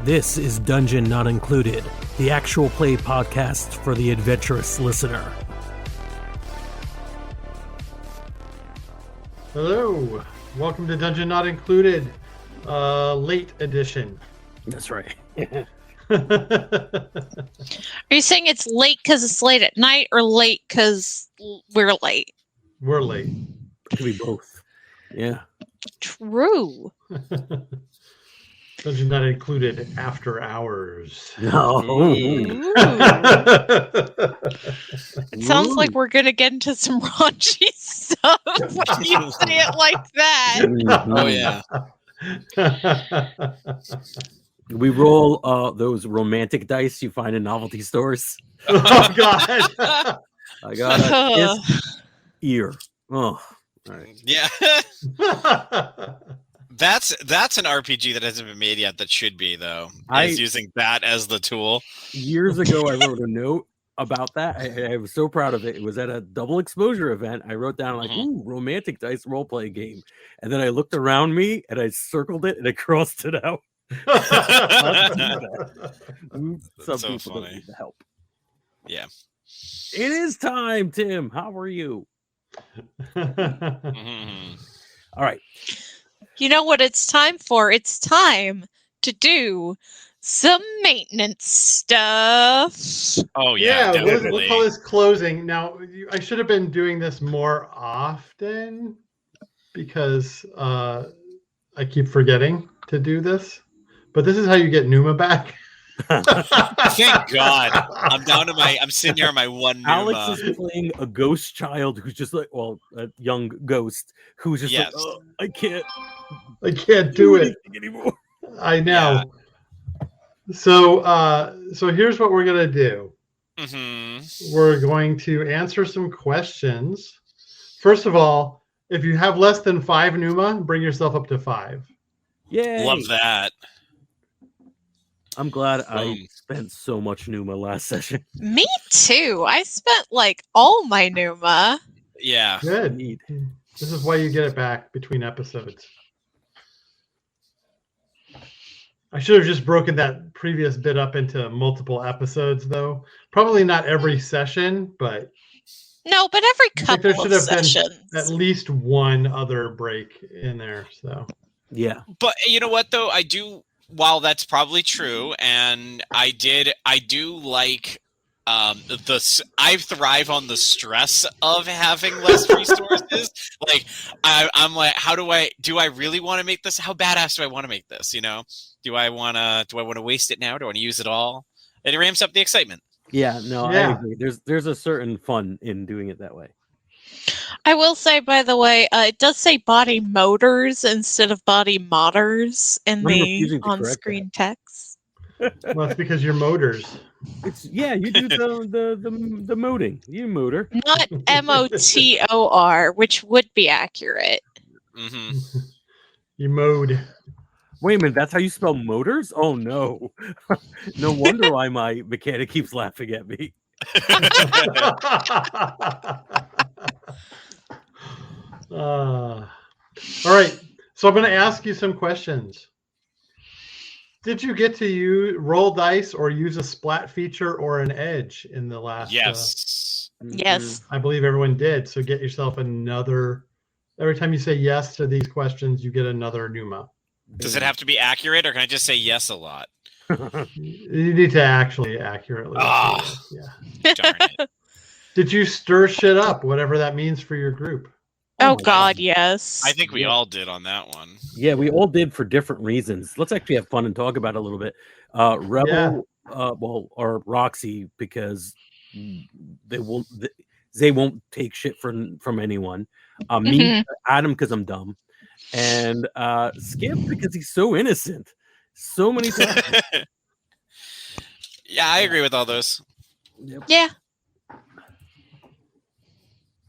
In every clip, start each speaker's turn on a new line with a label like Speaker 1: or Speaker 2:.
Speaker 1: This is Dungeon Not Included, the actual play podcast for the adventurous listener.
Speaker 2: Hello, welcome to Dungeon Not Included, late edition.
Speaker 1: That's right.
Speaker 3: Are you saying it's late because it's late at night or late because we're late?
Speaker 2: We're late.
Speaker 1: It could be both. Yeah.
Speaker 3: True.
Speaker 2: Dungeon Not Included after hours.
Speaker 1: No.
Speaker 3: It sounds like we're going to get into some raunchy stuff when you say it like that.
Speaker 4: Oh, yeah.
Speaker 1: We roll those romantic dice you find in novelty stores.
Speaker 2: Oh, God.
Speaker 1: I got a kiss ear. Oh, all right.
Speaker 4: Yeah. That's an RPG that hasn't been made yet that should be, though. Is using that as the tool.
Speaker 1: Years ago, I wrote a note about that. I was so proud of it. It was at a double exposure event. I wrote down like, ooh, romantic dice role-play game. And then I looked around me and I circled it and I crossed it out. Some
Speaker 4: so
Speaker 1: people
Speaker 4: funny.
Speaker 1: don't need the help.
Speaker 4: Yeah.
Speaker 1: It is time, Tim. How are you?
Speaker 4: Mm-hmm.
Speaker 1: All right.
Speaker 3: You know what it's time for? It's time to do some maintenance stuff.
Speaker 4: Oh, yeah, definitely.
Speaker 2: We'll call this closing. Now, I should have been doing this more often because I keep forgetting to do this. But this is how you get Numa back.
Speaker 4: Thank God. I'm sitting here on my one Numa.
Speaker 1: Alex is playing a ghost child who's just like, well, a young ghost who's just like, oh, I can't
Speaker 2: do it
Speaker 1: anymore.
Speaker 2: I know. Yeah. So here's what we're gonna do.
Speaker 4: Mm-hmm.
Speaker 2: We're going to answer some questions. First of all, if you have less than 5 Numa, bring yourself up to 5.
Speaker 1: Yay.
Speaker 4: Love that.
Speaker 1: I'm glad I spent so much Numa last session.
Speaker 3: Me too. I spent like all my Numa.
Speaker 4: Yeah.
Speaker 2: Good. This is why you get it back between episodes. I should have just broken that previous bit up into multiple episodes, though. Probably not every session, but
Speaker 3: no, but every couple
Speaker 2: there should
Speaker 3: of
Speaker 2: have
Speaker 3: sessions.
Speaker 2: been at least one other break in there. So
Speaker 1: yeah.
Speaker 4: But you know what, though, I do. While that's probably true, and I do like I thrive on the stress of having less resources. Like I'm like, do I really want to make this? How badass do I want to make this? You know, do I want to waste it now? Do I want to use it all? It ramps up the excitement.
Speaker 1: Yeah, no, yeah. I agree. There's a certain fun in doing it that way.
Speaker 3: I will say, by the way, it does say body motors instead of body modders in the on-screen text.
Speaker 2: Well, it's because you're motors.
Speaker 1: You do the moding. You motor.
Speaker 3: Not MOTOR, which would be accurate.
Speaker 4: Mm-hmm.
Speaker 2: You mode.
Speaker 1: Wait a minute, that's how you spell motors? Oh no. No wonder why my mechanic keeps laughing at me.
Speaker 2: All right, so I'm going to ask you some questions. Did you get to roll dice or use a splat feature or an edge in the last?
Speaker 4: Yes.
Speaker 3: Yes.
Speaker 2: I believe everyone did. So get yourself another. Every time you say yes to these questions, you get another Numa.
Speaker 4: Does it have to be accurate, or can I just say yes a lot?
Speaker 2: You need to actually accurately.
Speaker 4: Yeah. Darn it.
Speaker 2: Did you stir shit up, whatever that means for your group?
Speaker 3: Oh God, yes.
Speaker 4: I think we all did on that one.
Speaker 1: Yeah, we all did for different reasons. Let's actually have fun and talk about it a little bit. Rebel, or Roxy, because they won't take shit from anyone. Me, Adam, because I'm dumb, and Skip because he's so innocent. So many times.
Speaker 4: Yeah, I agree with all those.
Speaker 1: Yep.
Speaker 3: Yeah.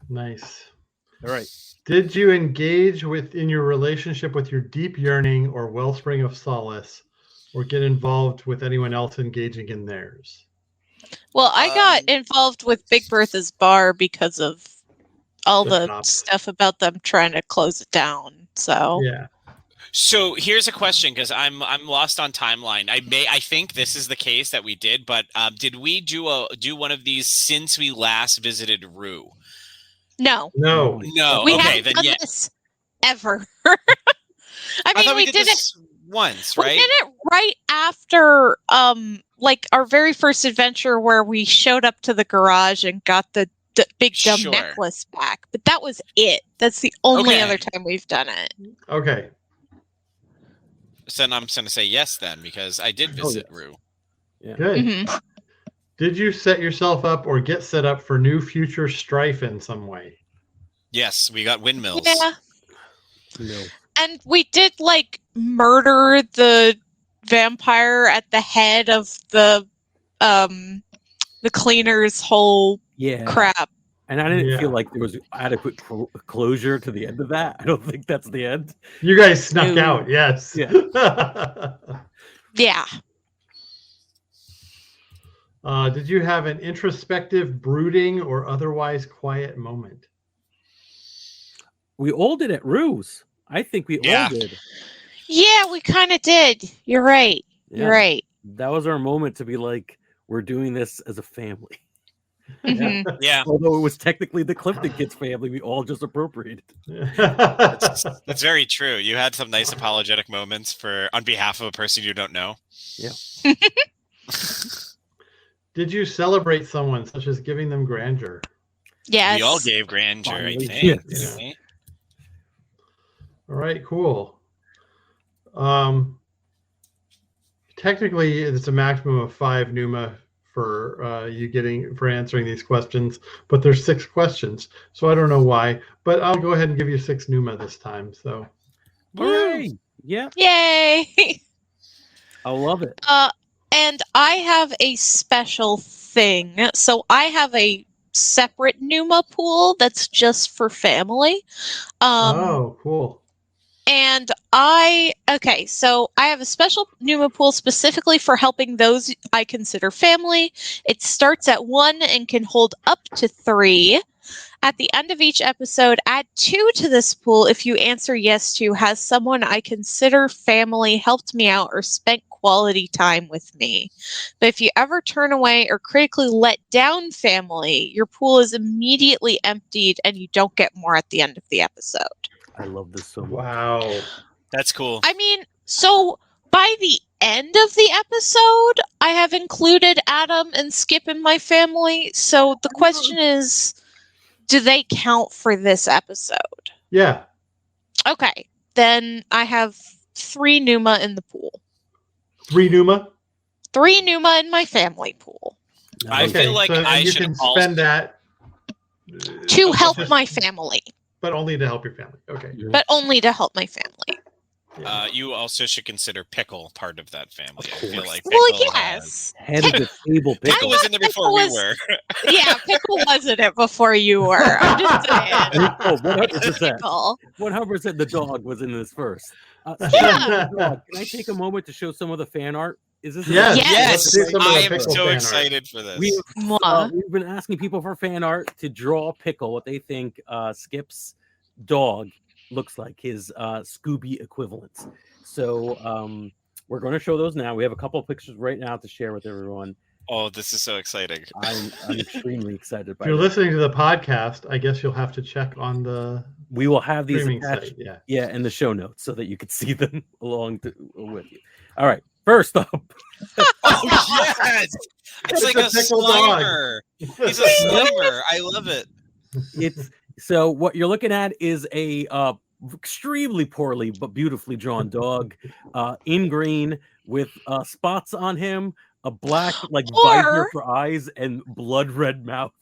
Speaker 2: Nice.
Speaker 1: All right.
Speaker 2: Did you engage in your relationship with your deep yearning or wellspring of solace, or get involved with anyone else engaging in theirs?
Speaker 3: Well, I got involved with Big Bertha's bar because of all the stuff about them trying to close it down. So
Speaker 2: yeah.
Speaker 4: So here's a question, because I'm lost on timeline. I think this is the case that we did, but did we do one of these since we last visited Rue?
Speaker 2: No.
Speaker 3: We haven't done this ever. I mean, we did it
Speaker 4: once, right?
Speaker 3: We did it right after like our very first adventure where we showed up to the garage and got the big dumb necklace back. But that was it. That's the only other time we've done it.
Speaker 2: Okay.
Speaker 4: So then I'm just going to say yes then, because I did visit Rue.
Speaker 2: Yeah. Good. Mm-hmm. Did you set yourself up or get set up for new future strife in some way?
Speaker 4: Yes, we got windmills.
Speaker 3: Yeah.
Speaker 1: No.
Speaker 3: And we did like murder the vampire at the head of the cleaner's whole crap.
Speaker 1: And I didn't feel like there was adequate closure to the end of that. I don't think that's the end.
Speaker 2: You guys snuck out, yes.
Speaker 1: Yeah.
Speaker 3: Yeah.
Speaker 2: Did you have an introspective, brooding, or otherwise quiet moment?
Speaker 1: We all did at Rue's. I think we all did.
Speaker 3: Yeah, we kind of did. You're right.
Speaker 1: Yeah.
Speaker 3: You're right.
Speaker 1: That was our moment to be like, we're doing this as a family.
Speaker 3: Mm-hmm.
Speaker 4: Yeah.
Speaker 1: Although it was technically the Clifton Kids family, we all just appropriated.
Speaker 4: That's very true. You had some nice apologetic moments on behalf of a person you don't know.
Speaker 1: Yeah.
Speaker 2: Did you celebrate someone, such as giving them grandeur?
Speaker 3: Yes.
Speaker 4: We all gave grandeur, I think.
Speaker 1: Yes.
Speaker 2: Yeah. All right, cool. Technically, it's a maximum of 5 Numa for answering these questions, but there's 6 questions, so I don't know why. But I'll go ahead and give you 6 Numa this time. So,
Speaker 1: hooray! Yeah.
Speaker 3: Yay!
Speaker 1: I love it.
Speaker 3: And I have a special thing. So I have a separate Numa pool that's just for family.
Speaker 2: Oh, cool.
Speaker 3: And so I have a special Numa pool specifically for helping those I consider family. It starts at 1 and can hold up to 3. At the end of each episode, add 2 to this pool if you answer yes to has someone I consider family helped me out or spent quality time with me. But if you ever turn away or critically let down family, your pool is immediately emptied and you don't get more at the end of the episode.
Speaker 1: I love this so much.
Speaker 2: Wow.
Speaker 4: That's cool.
Speaker 3: I mean, so by the end of the episode, I have included Adam and Skip in my family. So the question is, do they count for this episode?
Speaker 2: Yeah.
Speaker 3: Okay. Then I have 3 Numa in the pool.
Speaker 2: 3 Numa?
Speaker 3: 3 Numa in my family pool.
Speaker 4: I feel like I should
Speaker 2: can spend that
Speaker 3: to help my family.
Speaker 2: But only to help your family. Okay.
Speaker 3: But only to help my family.
Speaker 4: You also should consider Pickle part of that family. I feel like Pickle
Speaker 3: yes.
Speaker 1: Head of the table.
Speaker 4: Pickle was in there before we were.
Speaker 3: Yeah, Pickle was in it before you were. I'm just saying.
Speaker 1: 100%. 100% the dog was in this first.
Speaker 3: Yeah.
Speaker 1: Can I take a moment to show some of the fan art? Is this
Speaker 4: yes. I am so excited for this.
Speaker 1: We've been asking people for fan art to draw Pickle, what they think Skip's dog looks like, his Scooby equivalent. So we're going to show those now. We have a couple of pictures right now to share with everyone.
Speaker 4: Oh, this is so exciting.
Speaker 1: I'm extremely excited by
Speaker 2: If you're
Speaker 1: that.
Speaker 2: listening to the podcast, I guess you'll have to check on the
Speaker 1: We will have these attached,
Speaker 2: site,
Speaker 1: in the show notes so that you can see them along with you. All right. First up.
Speaker 4: Oh, yes! It's like a Slimer. He's a Slimer. I love it.
Speaker 1: So what you're looking at is a extremely poorly but beautifully drawn dog in green with spots on him, a black visor for eyes, and blood red mouth.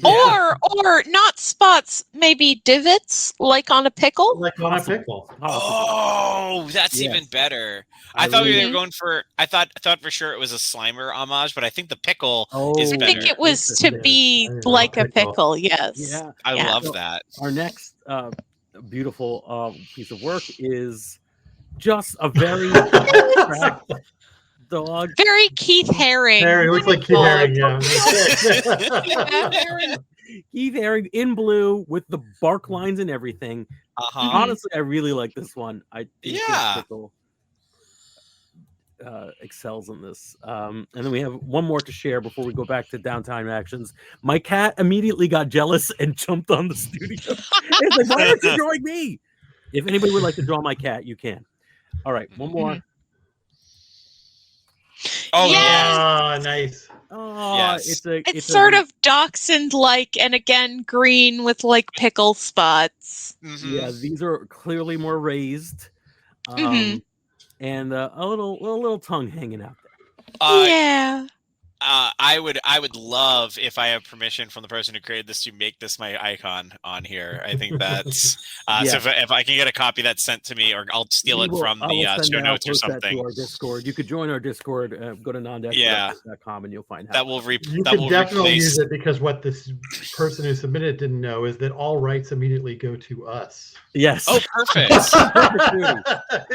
Speaker 3: Or not spots, maybe divots, like on a pickle.
Speaker 2: Like on a pickle.
Speaker 4: Oh, that's
Speaker 1: Yes.
Speaker 4: even better.
Speaker 1: I
Speaker 4: I thought
Speaker 1: really-
Speaker 4: we were going for. I thought for sure it was a Slimer homage, but I think the pickle is
Speaker 1: Oh,
Speaker 3: I
Speaker 4: better.
Speaker 3: think it was to
Speaker 2: Interesting.
Speaker 3: be
Speaker 2: I love
Speaker 3: like a
Speaker 2: pickle.
Speaker 3: pickle. Yes.
Speaker 1: Yeah.
Speaker 4: I
Speaker 3: Yeah.
Speaker 4: love
Speaker 1: So-
Speaker 4: that.
Speaker 1: Our next beautiful piece of work is just a very abstract dog.
Speaker 3: Very Keith Haring.
Speaker 2: Harry looks like Keith
Speaker 3: dog.
Speaker 2: Haring.
Speaker 1: Keith Haring in blue with the bark lines and everything.
Speaker 4: Uh-huh.
Speaker 1: Honestly, I really like this one. I think
Speaker 4: Yeah.
Speaker 1: Pickle excels in this. And then we have one more to share before we go back to downtime actions. My cat immediately got jealous and jumped on the studio. It's like, why aren't you drawing me? If anybody would like to draw my cat, you can. All right, one more.
Speaker 4: Oh
Speaker 3: Yes.
Speaker 4: yeah.
Speaker 2: Ah, nice.
Speaker 1: Oh,
Speaker 4: Yes.
Speaker 3: It's sort of dachshund-like, and again green with like pickle spots.
Speaker 4: Mhm.
Speaker 1: yeah. These are clearly more raised,
Speaker 3: Mhm.
Speaker 1: and a little tongue hanging out there.
Speaker 3: Yeah.
Speaker 4: I would love if I have permission from the person who created this to make this my icon on here. I think that's so. If I can get a copy that's sent to me, or I'll steal it from
Speaker 1: I will
Speaker 4: the
Speaker 1: send
Speaker 4: show
Speaker 1: that. I'll
Speaker 4: notes or
Speaker 1: post that
Speaker 4: something.
Speaker 1: to our Discord. You could join our Discord. Go to non-productive.com and you'll find
Speaker 4: That
Speaker 1: out.
Speaker 4: will
Speaker 2: You
Speaker 4: that
Speaker 2: can
Speaker 4: will
Speaker 2: definitely
Speaker 4: replace.
Speaker 2: use it, because what this person who submitted didn't know is that all rights immediately go to us.
Speaker 1: Yes.
Speaker 4: Oh, perfect.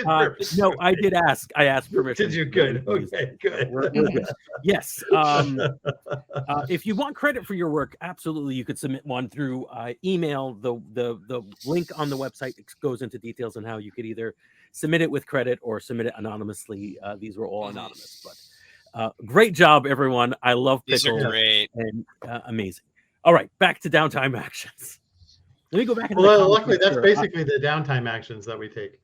Speaker 1: Perfect. No, I did ask. I asked permission.
Speaker 2: Did you? Good. Okay, good.
Speaker 1: We're good. Yes. If you want credit for your work, absolutely, you could submit one through email. The link on the website goes into details on how you could either submit it with credit or submit it anonymously. These were all anonymous, but great job, everyone. I love
Speaker 4: These are
Speaker 1: Pickle
Speaker 4: great.
Speaker 1: and amazing. All right, back to downtime actions. Let me go back. Into
Speaker 2: Well,
Speaker 1: the
Speaker 2: luckily,
Speaker 1: comments
Speaker 2: that's
Speaker 1: here.
Speaker 2: basically the downtime actions that we take.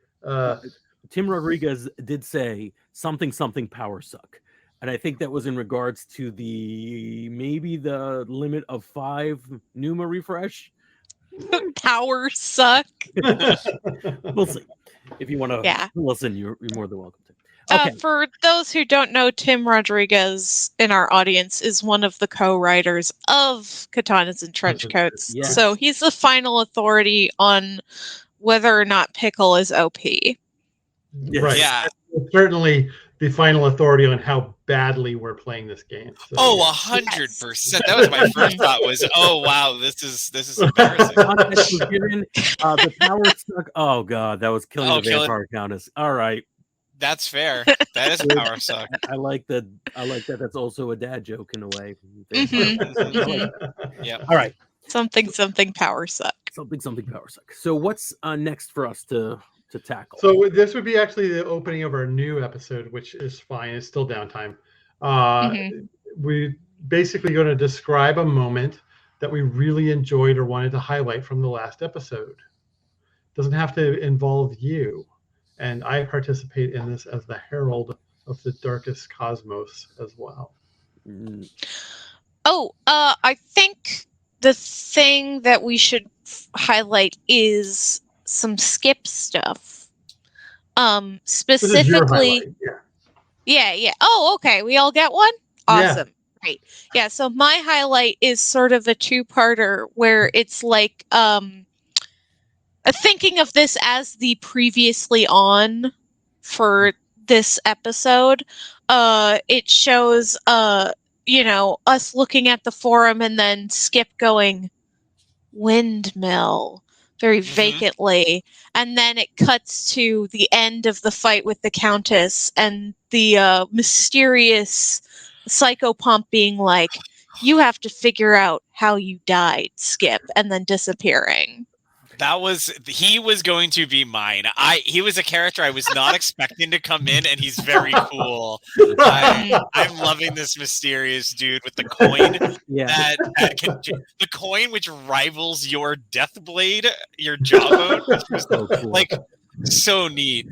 Speaker 1: Tim Rodriguez did say something power suck. And I think that was in regards to maybe the limit of 5 Numa refresh.
Speaker 3: Power suck.
Speaker 1: We'll see. If you want to listen, you're more than welcome to. Okay.
Speaker 3: For those who don't know, Tim Rodriguez in our audience is one of the co-writers of Katanas and Trenchcoats.
Speaker 1: Yes.
Speaker 3: So he's the final authority on whether or not Pickle is OP.
Speaker 1: Yes.
Speaker 2: Right.
Speaker 4: Yeah.
Speaker 2: Certainly the final authority on how badly we're playing this game. So,
Speaker 4: Oh, 100%. That was my first thought. Was oh wow, this is embarrassing.
Speaker 1: Context was given. The power suck. Oh god, that was killing the vampire countess. All right.
Speaker 4: That's fair. That is a power suck.
Speaker 1: I like that. That's also a dad joke in a way.
Speaker 4: Yeah.
Speaker 1: All right.
Speaker 3: Something power suck.
Speaker 1: Something power suck. So what's next for us to tackle?
Speaker 2: So this would be actually the opening of our new episode, which is fine. It's still downtime. We basically going to describe a moment that we really enjoyed or wanted to highlight from the last episode. Doesn't have to involve you. And I participate in this as the herald of the darkest cosmos as well.
Speaker 3: Oh, I think the thing that we should highlight is some skip stuff. Specifically, yeah. Oh, okay. We all get one? Awesome. Great. Yeah, so my highlight is sort of a two-parter where it's like thinking of this as the previously on for this episode. It shows us looking at the forum and then Skip going windmill very vacantly, and then it cuts to the end of the fight with the Countess and the mysterious psychopomp being like, you have to figure out how you died, Skip, and then disappearing.
Speaker 4: He was going to be mine. He was a character I was not expecting to come in, and he's very cool. I'm loving this mysterious dude with the coin.
Speaker 1: Yeah.
Speaker 4: The coin which rivals your death blade, your jawbone, which was
Speaker 1: So cool.
Speaker 4: like so neat.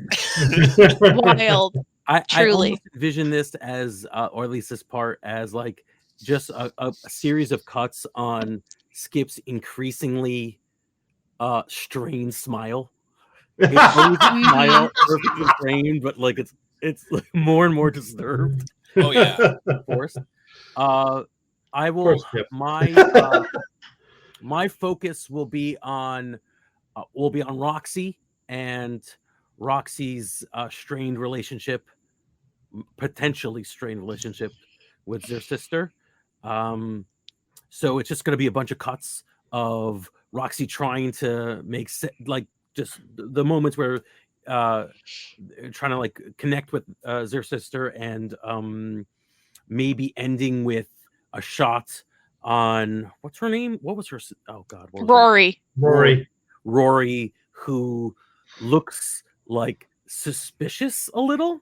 Speaker 3: Wild.
Speaker 1: I
Speaker 3: Truly.
Speaker 1: almost envision this as, or at least this part, as like just a series of cuts on Skip's increasingly strained smile. It's always a smile, perfectly framed, but like it's like more and more disturbed.
Speaker 4: Oh yeah.
Speaker 1: Forced. I
Speaker 2: Of course,
Speaker 1: will.
Speaker 2: Chip.
Speaker 1: My focus will be on Roxy and Roxy's strained relationship, potentially strained relationship with their sister. So it's just going to be a bunch of cuts of Roxy trying to make like just the moments where trying to like connect with their sister, and maybe ending with a shot on what's her name? What was her? Oh God, what was
Speaker 3: Rory.
Speaker 1: Rory, who looks like suspicious a little.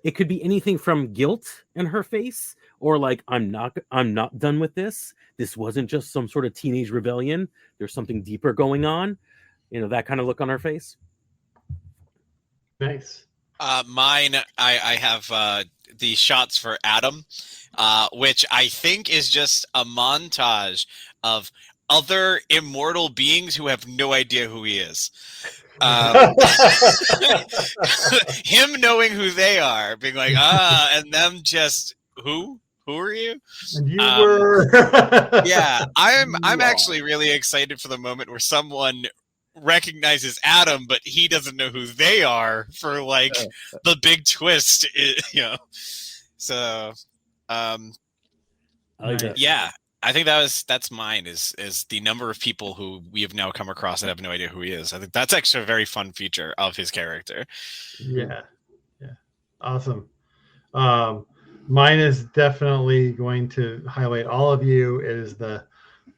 Speaker 1: It could be anything from guilt in her face, or like I'm not done with this. This wasn't just some sort of teenage rebellion. There's something deeper going on. You know, that kind of look on her face.
Speaker 2: Nice.
Speaker 4: Mine, I have the shots for Adam, which I think is just a montage of other immortal beings who have no idea who he is. Him knowing who they are, being like, and them just, who are you?
Speaker 2: And you were.
Speaker 4: Yeah, I'm actually really excited for the moment where someone recognizes Adam, but he doesn't know who they are for like the big twist, you know. So,
Speaker 1: I like that.
Speaker 4: yeah, I think that's mine is the number of people who we have now come across that have no idea who he is. I think that's actually a very fun feature of his character.
Speaker 2: Yeah, awesome. Mine is definitely going to highlight all of you. It is the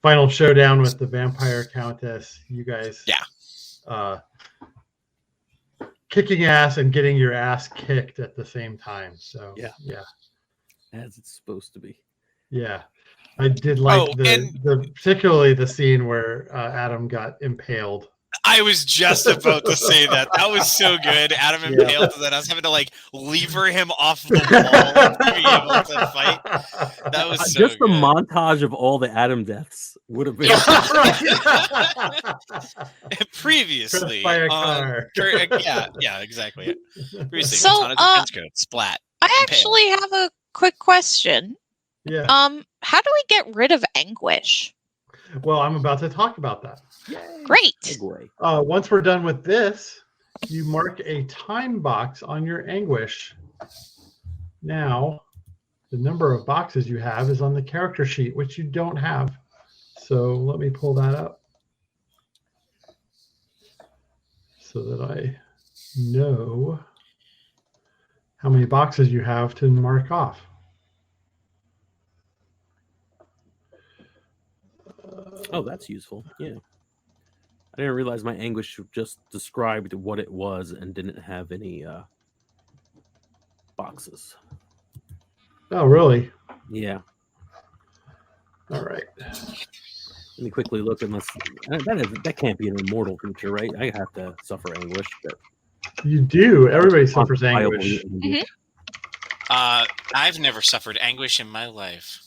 Speaker 2: final showdown with the Vampire Countess. You guys, kicking ass and getting your ass kicked at the same time. So yeah,
Speaker 1: as it's supposed to be.
Speaker 2: Yeah, I did like the particularly the scene where Adam got impaled.
Speaker 4: I was just about to say that. That was so good. Adam impaled, and then I was having to like lever him off the wall to be able to fight. That was so
Speaker 1: just
Speaker 4: good.
Speaker 1: the montage of all the Adam deaths would have been
Speaker 4: previously
Speaker 2: by a car.
Speaker 4: Yeah, exactly. Previously,
Speaker 3: so
Speaker 4: Trenchcoats, splat.
Speaker 3: I actually have a quick question.
Speaker 2: Yeah.
Speaker 3: How do we get rid of anguish?
Speaker 2: Well, I'm about to talk about that.
Speaker 1: Yay.
Speaker 3: Great.
Speaker 2: Once we're done with this, you mark a time box on your anguish. Now, the number of boxes you have is on the character sheet, which you don't have. So let me pull that up so that I know how many boxes you have to mark off.
Speaker 1: Oh, that's useful. Yeah. I didn't realize my anguish just described what it was and didn't have any boxes.
Speaker 2: Oh, really?
Speaker 1: Yeah.
Speaker 2: All right.
Speaker 1: Let me quickly look. Unless that can't be an immortal creature, right? I have to suffer anguish. But
Speaker 2: you do. Everybody suffers anguish.
Speaker 3: Mm-hmm.
Speaker 4: I've never suffered anguish in my life.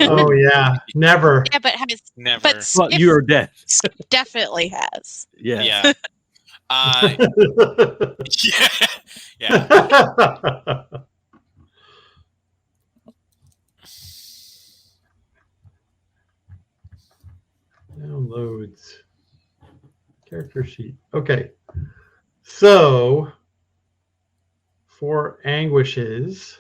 Speaker 2: Oh yeah, never.
Speaker 3: Yeah, but
Speaker 4: Never.
Speaker 1: But you're dead.
Speaker 3: Definitely has.
Speaker 1: Yeah.
Speaker 4: Yeah. Yeah.
Speaker 2: Downloads. Character sheet. Okay. So for anguishes,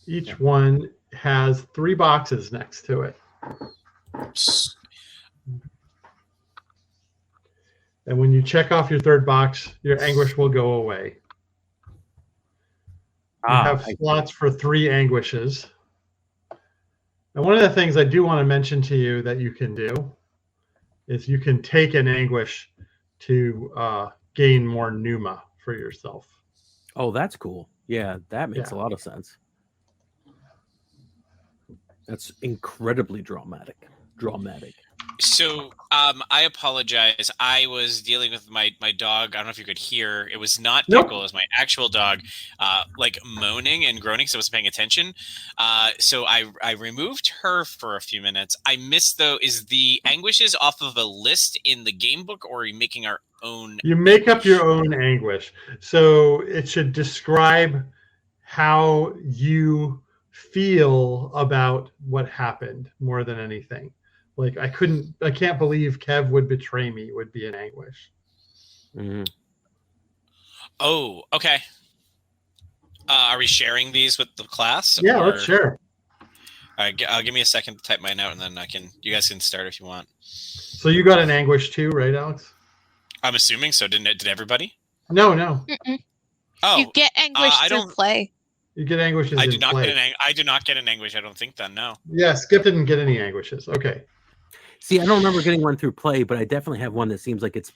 Speaker 2: each one has 3 boxes next to it. And when you check off your 3rd box, your anguish will go away. You have slots for 3 anguishes. And one of the things I do want to mention to you that you can do is you can take an anguish to gain more pneuma for yourself.
Speaker 1: Oh, that's cool. Yeah, that makes a lot of sense. That's incredibly dramatic.
Speaker 4: So, I apologize. I was dealing with my dog. I don't know if you could hear. It was not Pickle. It was my actual dog, like moaning and groaning, so I wasn't paying attention. So I removed her for a few minutes. I missed, though, is the anguishes off of a list in the game book, or are you making our own?
Speaker 2: You make up your own anguish. So it should describe how you feel about what happened more than anything. Like I can't believe Kev would betray me would be in anguish.
Speaker 1: Mm-hmm.
Speaker 4: Oh, okay. Are we sharing these with the class?
Speaker 2: Yeah, let's share.
Speaker 4: All right, give me a second to type mine out, and then you guys can start if you want.
Speaker 2: So you got an anguish too, right, Alex?
Speaker 4: I'm assuming so. Did everybody?
Speaker 2: No.
Speaker 3: Mm-mm.
Speaker 4: Oh,
Speaker 3: You get anguish
Speaker 4: I
Speaker 3: through
Speaker 4: don't-
Speaker 3: play.
Speaker 2: You get anguishes
Speaker 4: I do
Speaker 2: in
Speaker 4: not
Speaker 2: play.
Speaker 4: get an anguish. I don't think then. No.
Speaker 2: Yeah, Skip didn't get any anguishes. Okay.
Speaker 1: See, I don't remember getting one through play, but I definitely have one that seems like it's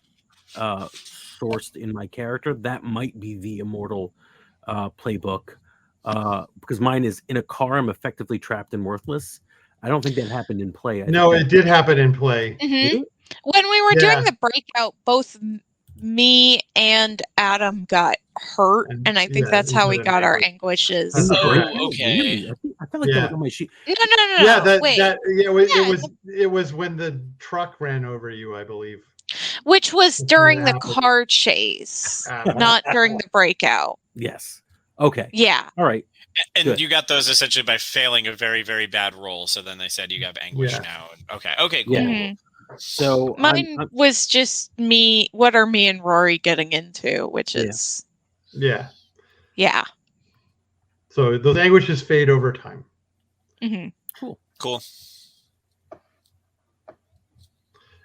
Speaker 1: sourced in my character. That might be the Immortal playbook, because mine is in a car. I'm effectively trapped and worthless. I don't think that happened in play.
Speaker 2: No, it did happen in play.
Speaker 3: Mm-hmm. When we were doing the breakout, both me and Adam got hurt, and I think that's how we got our anguishes.
Speaker 4: Oh, okay.
Speaker 1: I felt like that was on my sheet.
Speaker 3: No.
Speaker 2: Yeah,
Speaker 3: Wait.
Speaker 2: it was when the truck ran over you, I believe.
Speaker 3: Which was during the car chase, not during the breakout.
Speaker 1: Yes. Okay.
Speaker 3: Yeah.
Speaker 1: All right.
Speaker 4: And
Speaker 1: Good.
Speaker 4: you got those essentially by failing a very, very bad roll. So then they said you have anguish now. Okay. Okay. Cool.
Speaker 1: Yeah.
Speaker 3: Mm-hmm.
Speaker 1: So
Speaker 3: mine was just me. What are me and Rory getting into? Which is
Speaker 2: yeah.
Speaker 3: So
Speaker 2: those anguishes fade over time.
Speaker 3: Mm-hmm.
Speaker 4: Cool.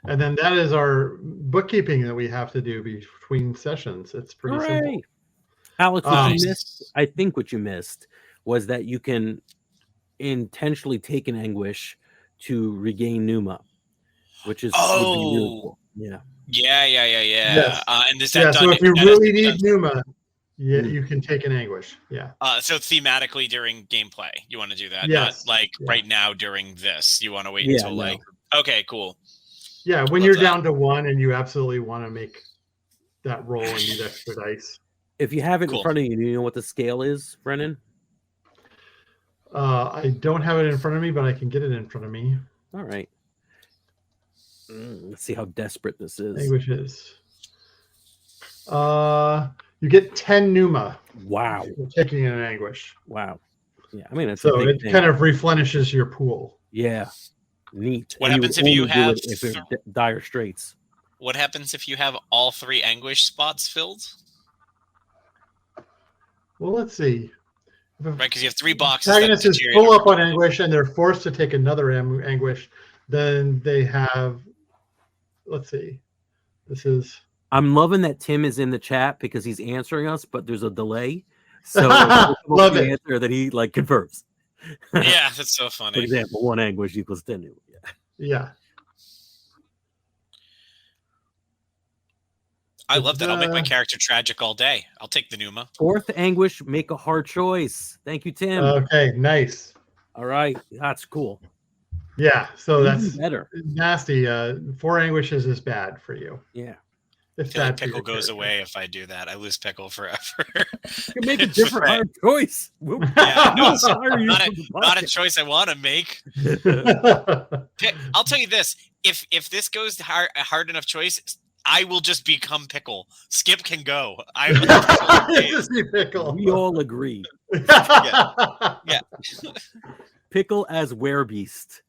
Speaker 2: And then that is our bookkeeping that we have to do between sessions. It's pretty simple.
Speaker 1: Alex, what you missed, I think what you missed was that you can intentionally take an anguish to regain pneuma, which is would be really cool. Yeah.
Speaker 4: Yeah.
Speaker 2: Yes.
Speaker 4: And is that done?
Speaker 2: So if you really need pneuma, you can take an anguish. Yeah.
Speaker 4: So thematically during gameplay, you want to do that?
Speaker 2: Yes.
Speaker 4: Not like right now during this. You want to wait until like. Okay. Cool.
Speaker 2: Yeah, when you're down to 1 and you absolutely want to make that roll and use extra dice.
Speaker 1: If you have it in front of you, do you know what the scale is, Brennan?
Speaker 2: I don't have it in front of me, but I can get it in front of me.
Speaker 1: All right. Let's see how desperate this is.
Speaker 2: Anguishes. You get 10 pneuma.
Speaker 1: Wow.
Speaker 2: Taking an anguish.
Speaker 1: Wow. Yeah, I mean, it's
Speaker 2: so it kind of replenishes your pool.
Speaker 1: Yeah. Neat.
Speaker 4: What happens if you have
Speaker 1: dire straits?
Speaker 4: What happens if you have all 3 anguish spots filled?
Speaker 2: Well, let's see.
Speaker 4: Right, because you have 3 boxes.
Speaker 2: Protagonists is full up on anguish, and they're forced to take another anguish. Then they have. Let's see. This is.
Speaker 1: I'm loving that Tim is in the chat because he's answering us, but there's a delay. So
Speaker 2: love it.
Speaker 1: Answer that he confirms.
Speaker 4: Yeah, that's so funny.
Speaker 1: For example, 1 anguish equals 10 new.
Speaker 2: Yeah.
Speaker 4: I love that. I'll make my character tragic all day. I'll take the pneuma.
Speaker 1: 4th anguish, make a hard choice. Thank you, Tim.
Speaker 2: Okay, nice.
Speaker 1: All right, that's cool.
Speaker 2: Yeah, so that's
Speaker 1: better.
Speaker 2: Nasty. 4 anguishes is bad for you.
Speaker 1: Yeah.
Speaker 4: If that pickle goes away if I do that. I lose pickle forever.
Speaker 1: You can make a different hard choice.
Speaker 4: Yeah, not a choice I want to make. I'll tell you this: if this goes hard enough choice, I will just become pickle. Skip can go.
Speaker 2: Pickle.
Speaker 1: We all agree.
Speaker 4: Yeah.
Speaker 1: Pickle as werebeast.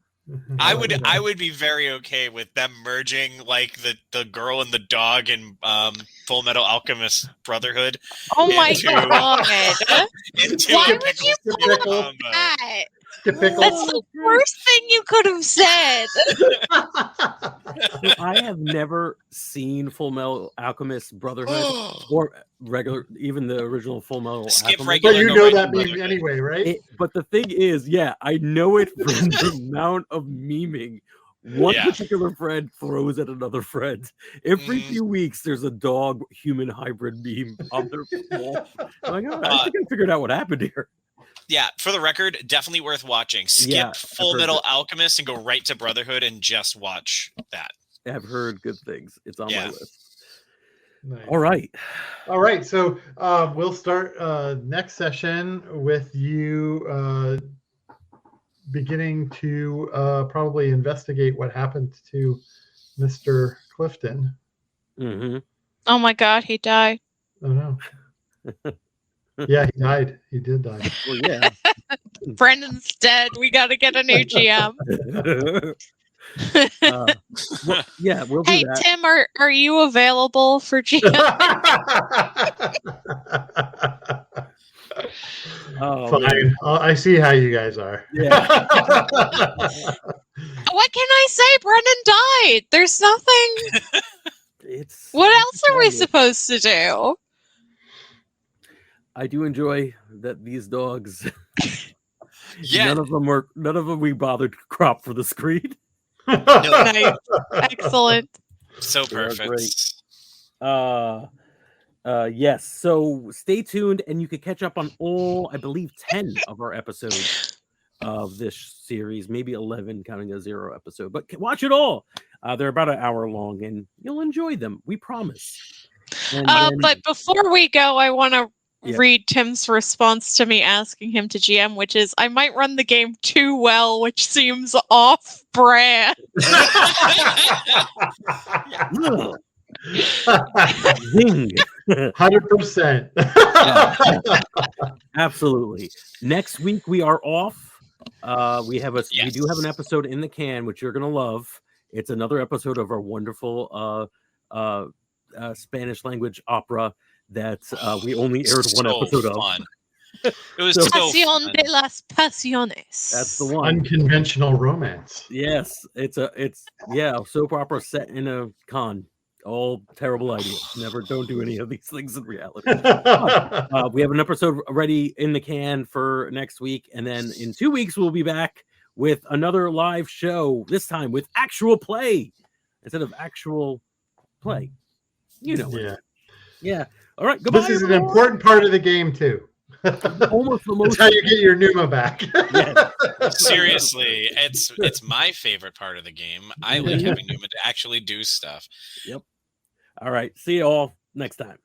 Speaker 4: I would be very okay with them merging like the girl and the dog in Full Metal Alchemist Brotherhood.
Speaker 3: Oh my god! Why would you
Speaker 2: pickle
Speaker 3: that?
Speaker 2: Pickle.
Speaker 3: That's the worst thing you could have said.
Speaker 1: I have never seen Full Metal Alchemist Brotherhood or even the original Full Metal
Speaker 4: Skip
Speaker 1: Alchemist.
Speaker 2: But you know that meme anyway, right?
Speaker 1: But the thing is, I know it from the amount of memeing one particular friend throws at another friend. Every few weeks, there's a dog-human hybrid meme on their wall. I think I figured out what happened here.
Speaker 4: Yeah, for the record, definitely worth watching. Skip Full Metal Alchemist and go right to Brotherhood and just watch that.
Speaker 1: I've heard good things. It's on my list.
Speaker 2: Nice.
Speaker 1: All right.
Speaker 2: So we'll start next session with you beginning to probably investigate what happened to Mr. Clifton.
Speaker 1: Mm-hmm.
Speaker 3: Oh my god, he died.
Speaker 2: Oh no. Yeah, he died. He did die.
Speaker 1: Well, yeah.
Speaker 3: Brendan's dead. We got to get a new GM.
Speaker 1: Well, yeah, we'll do
Speaker 3: Hey,
Speaker 1: that.
Speaker 3: Tim, are you available for GM?
Speaker 1: Oh,
Speaker 2: Fine.
Speaker 1: man.
Speaker 2: I see how you guys are.
Speaker 1: Yeah.
Speaker 3: What can I say? Brendan died. There's nothing. What else are we supposed to do?
Speaker 1: I do enjoy that these dogs.
Speaker 4: Yeah.
Speaker 1: None of them we bothered to crop for the screen.
Speaker 3: Nice. Excellent.
Speaker 4: So
Speaker 1: They are
Speaker 4: perfect.
Speaker 1: Yes. So stay tuned, and you can catch up on all, I believe, 10 of our episodes of this series, maybe 11, counting a 0 episode. But watch it all. They're about an hour long, and you'll enjoy them. We promise.
Speaker 3: But before we go, I want to read Tim's response to me asking him to GM, which is, I might run the game too well, which seems off-brand.
Speaker 1: Zing.
Speaker 2: 100%.
Speaker 1: Absolutely. Next week we are off. We do have an episode in the can, which you're gonna love. It's another episode of our wonderful Spanish language opera that we only aired one episode
Speaker 4: fun.
Speaker 1: of.
Speaker 4: It was so
Speaker 3: Pasión
Speaker 4: fun.
Speaker 3: de las Pasiones.
Speaker 1: That's the one.
Speaker 2: Unconventional romance.
Speaker 1: Yes, it's soap opera set in a con. All terrible ideas. Don't do any of these things in reality. We have an episode ready in the can for next week, and then in 2 weeks we'll be back with another live show. This time with actual play instead of actual play. You know.
Speaker 2: Yeah.
Speaker 1: Yeah. All right. Goodbye.
Speaker 2: This is an important part of the game too.
Speaker 1: Almost the most.
Speaker 2: That's how you get your Numa back.
Speaker 1: Yeah.
Speaker 4: Seriously, it's my favorite part of the game. I like having Numa to actually do stuff.
Speaker 1: Yep. All right. See you all next time.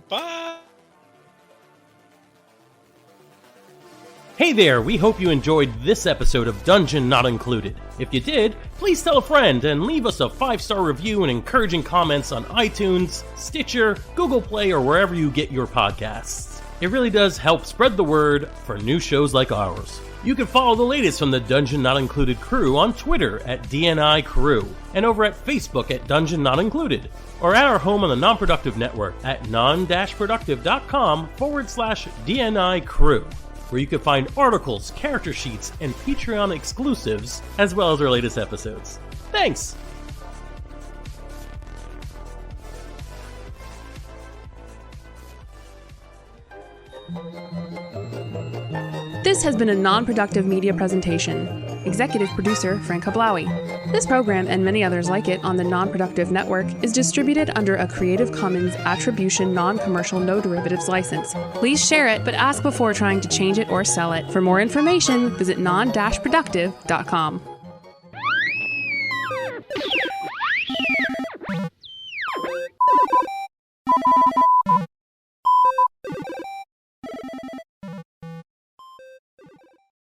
Speaker 4: Bye.
Speaker 5: Hey there, we hope you enjoyed this episode of Dungeon Not Included. If you did, please tell a friend and leave us a 5-star review and encouraging comments on iTunes, Stitcher, Google Play, or wherever you get your podcasts. It really does help spread the word for new shows like ours. You can follow the latest from the Dungeon Not Included crew on Twitter at DNI Crew and over at Facebook at Dungeon Not Included, or at our home on the Non-Productive Network at non-productive.com/DNI Crew, where you can find articles, character sheets, and Patreon exclusives, as well as our latest episodes. Thanks!
Speaker 6: This has been a non-productive media presentation. Executive producer Frank Hablawi. This program and many others like it on the Non-Productive Network is distributed under a Creative Commons Attribution Non-Commercial No Derivatives license. Please share it, but ask before trying to change it or sell it. For more information, visit non-productive.com.